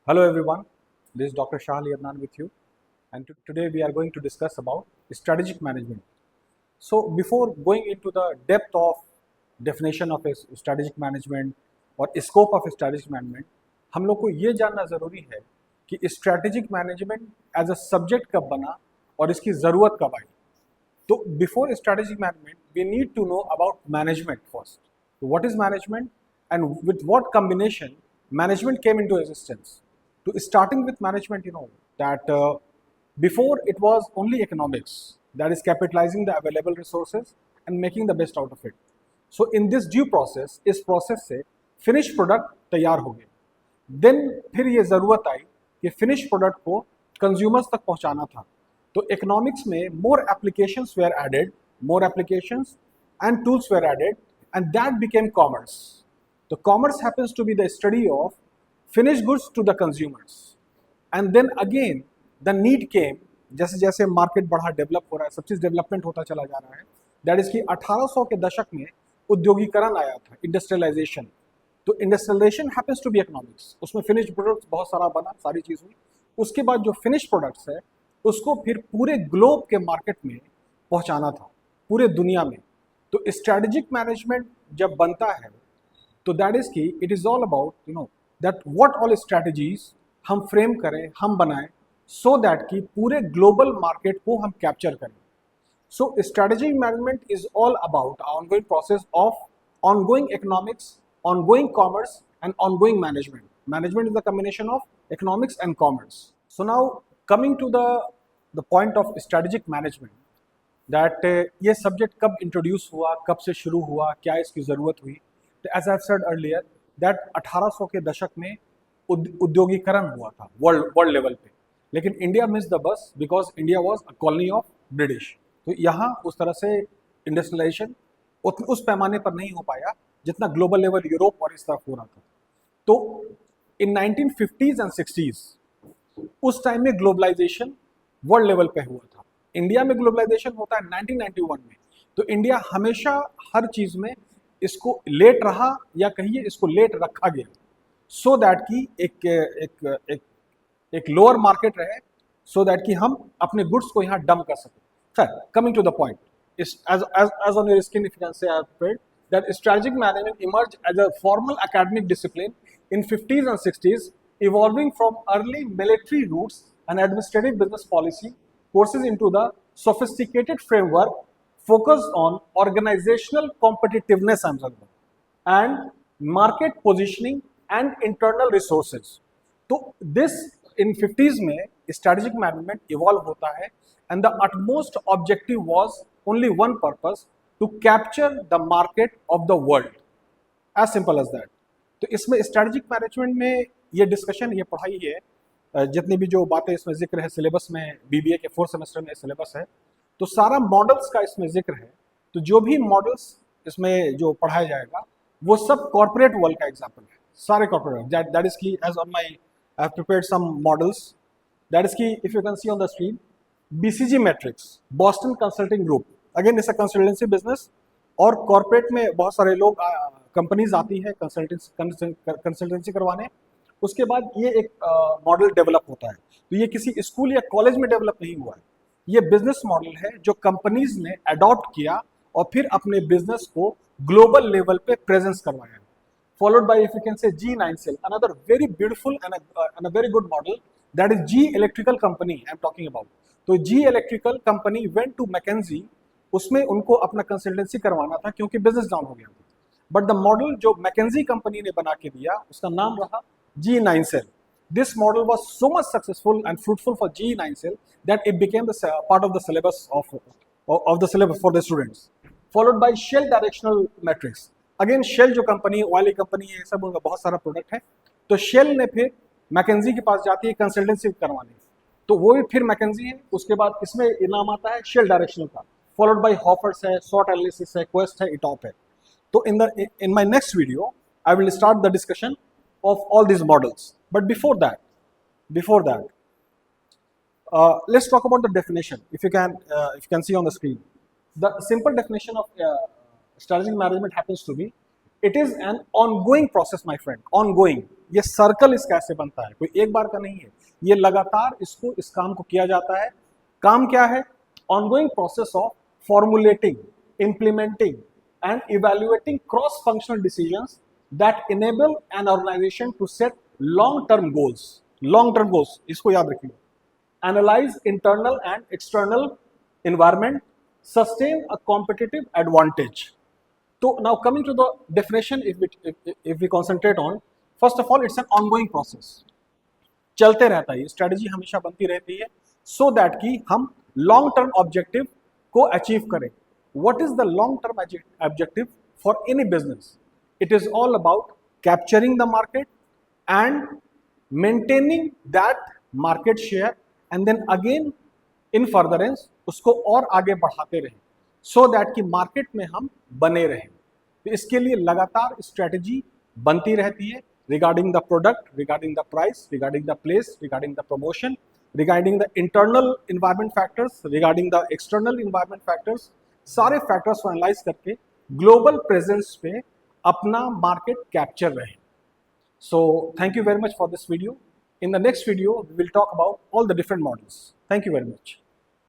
Hello everyone, this is Dr. Shah Ali Adnan with you, and today we are going to discuss about strategic management. So before going into the depth of definition of a strategic management और scope of strategic management, हम लोग को ये जानना ज़रूरी है कि strategic management as a subject कब बना और इसकी ज़रूरत कब आई. तो before strategic management, we need to know about management first. So what is management and with what combination management came into existence? To starting with management, that before it was only economics, that is capitalizing the available resources and making the best out of it. So in this due process, इस process से finished product तैयार हो गया. Then फिर ये ज़रूरत आई कि finished product को consumers तक पहुंचाना था. तो economics में more applications were added, more applications and tools were added, and that became commerce. So commerce happens to be the study of finished goods to the consumers. And then again the need came, जैसे जैसे market बढ़ा develop हो रहा है, सब चीज़ development होता चला जा रहा है. दैट इज कि 1800 के दशक में उद्योगीकरण आया था, इंडस्ट्रियलाइजेशन. तो industrialisation happens to be economics. उसमें फिनिश्ड प्रोडक्ट्स बहुत सारा बना, सारी चीज़ हुई. उसके बाद जो फिनिश्ड प्रोडक्ट्स है उसको फिर पूरे ग्लोब के मार्केट में पहुंचाना था, पूरे दुनिया में. तो स्ट्रेटेजिक मैनेजमेंट जब बनता है तो दैट इज कि it is all about that what all strategies हम फ्रेम करें, हम बनाएं, सो दैट कि पूरे ग्लोबल मार्केट को हम कैप्चर करें. So strategic management is all about ongoing process of ongoing economics, ongoing commerce, and ongoing management. Management is the combination of economics and commerce. So now coming to the point of strategic management, that ये subject कब introduce हुआ, कब से शुरू हुआ, क्या इसकी ज़रूरत हुई. तो as I said earlier that 1800 के दशक में उद्योगीकरण हुआ था वर्ल्ड लेवल पे. लेकिन India miss the bus because India was a colony of British. तो यहाँ उस तरह से इंडस्ट्रियलाइजेशन उस पैमाने पर नहीं हो पाया जितना ग्लोबल लेवल यूरोप और इस तरफ हो रहा था. तो इन 1950s एंड 60s उस टाइम में ग्लोबलाइजेशन वर्ल्ड लेवल पे हुआ था. इंडिया में ग्लोबलाइजेशन होता है 1991 में. तो इंडिया हमेशा हर चीज़ में इसको लेट रहा, या कहिए इसको लेट रखा गया, सो दैट कि एक लोअर मार्केट रहे, सो दैट कि हम अपने गुड्स को यहाँ डंप कर सकें. खैर, coming to the point, as on your skin, if you can say, I have prepared that strategic management emerged as a formal academic discipline in 50s and 60s, evolving from early military roots and administrative business policy courses into the sophisticated framework focused on organizational competitiveness and market positioning and internal resources. तो this in 50s में strategic management evolve होता है, and the utmost objective was only one purpose, to capture the market of the world. As simple as that. तो इसमें strategic management में ये discussion, ये पढ़ाई है, जितनी भी जो बातें इसमें जिक्र है सिलेबस में, BBA के 4th सेमेस्टर में सिलेबस है, तो सारा मॉडल्स का इसमें जिक्र है. तो जो भी मॉडल्स इसमें जो पढ़ाया जाएगा वो सब कॉर्पोरेट वर्ल्ड का एग्जाम्पल है, सारे कॉर्पोरेट. दैट इज की as on my I have prepared some models. That is की if you can see on the screen, BCG matrix, Boston Consulting Group, again it's a consultancy business. और corporate में बहुत सारे लोग, companies आती है consultancy करवाने. उसके बाद ये एक मॉडल डेवलप होता है. तो ये किसी स्कूल या कॉलेज में डेवलप नहीं हुआ है, ये बिजनेस मॉडल है जो कंपनीज ने अडॉप्ट किया और फिर अपने बिजनेस को ग्लोबल लेवल पे प्रेजेंस करवाया. Followed by, if you can say, G9 Cell, another very beautiful and a very good model, that is G Electrical Company I'm talking about. तो G Electrical Company went to McKinsey, उसमें उनको अपना consultancy करवाना था क्योंकि business down हो गया था. बट द मॉडल जो McKinsey कंपनी ने बना के दिया उसका नाम रहा G9 Cell. This model was so much successful and fruitful for G9 Cell that it became the part of the syllabus of the syllabus for the students. Followed by Shell Directional Metrics. Again Shell जो company, oil company है, सब उनका बहुत सारा product है. तो shell ने फिर मैकेंजी के पास जाती है कंसल्टेंसी करवाने. तो वो भी फिर मैकेंजी है. उसके बाद इसमें नाम आता है शेल डायरेक्शनल का. फॉलोड बाय हॉफर्स है, सॉट एनालिसिस है, क्वेस्ट है, इटॉप है. तो in my next video I will start the discussion of all this models. But before that let's talk about the definition. If you can see on the screen, the simple definition of strategic management happens to be, it is an ongoing process, my friend. Ongoing. ये circle इसका ऐसे बनता है, कोई एक बार का नहीं है, ये लगातार इस काम को किया जाता है। काम क्या है? Ongoing process of formulating, implementing and evaluating cross-functional decisions that enable an organization to set long-term goals. Long-term goals, इसको याद रखिए. Analyze internal and external environment, sustain a competitive advantage. So now coming to the definition, if we concentrate on, first of all, it's an ongoing process. चलते रहता है, ये strategy हमेशा बनती रहती है, सो दैट कि हम लॉन्ग टर्म ऑब्जेक्टिव को अचीव करें. What is the long-term objective for any business? It is all about capturing the market and maintaining that market share, and then again in furtherance उसको और आगे बढ़ाते रहें, so that कि market में हम बने रहें. तो इसके लिए लगातार स्ट्रेटजी बनती रहती है, regarding the product, regarding the price, regarding the place, regarding the promotion, regarding the internal environment factors, regarding the external environment factors. सारे फैक्टर्स को एनालाइज करके ग्लोबल प्रेजेंस पे अपना मार्केट कैप्चर रहे. So thank you very much for this video. In the next video we will talk about all the different models. Thank you very much.